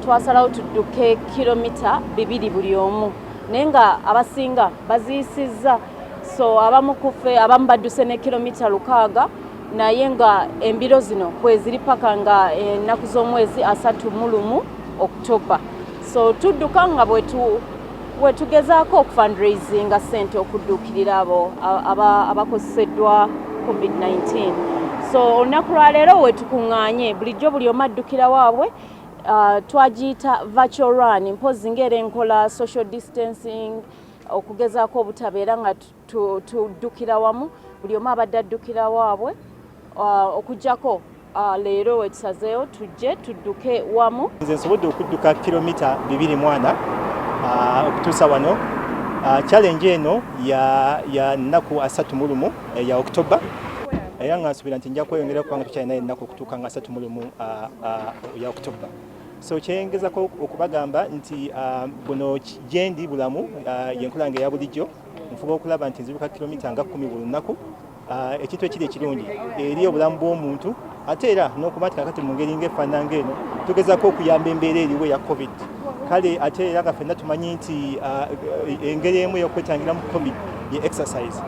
twasalawo tudduke kilomita 2 buli omu naye nga abasinga baziyisizza so abamu kuffe abamu badduse ne kilomita 600 naye nga embiro zino kweziri paka nga ennaku z'omwezi 31 Oktoba so tudduka nga bwetugezaako okufundraisinga ssente okuddukirira abo abakoseddwa COVID-19 so olunaku lwaleero wetukuŋŋaanye bulijjo buli omu addukira waabwe twagiyita virtual run mpozi ng'era enkola social distancing okugezaako obutabeera nga tuddukira wamu buli omu abadde addukira waabwe okujjako leero wetusazeewo tujje tudduke wamu. Nze nsobodde okudduka kilomita 24 okutuusa wano. Challenge eno ya nnaku 31 ya Oktoba era nga nsuubira nti nja kweyongera kubanga tukyalina ennaku okutuuka nga 31 ya Oktoba. So kyengezako okubagamba nti buno gyendi bulamu yenkola yange ya bulijjo nfuba okulaba nti nzibuka kilomita nga 10 buli lunaku ekintu ekiri ekirungi eri obulamu bw'omuntu ate era n'okuba kakati mu ngeri ng'efaanana ng'eno tugezaako okuyamba embeera eriwo ya COVID kale ate era nga ffenna tumanyi nti engeri emu y'okwetangira mu COVID ye exercise.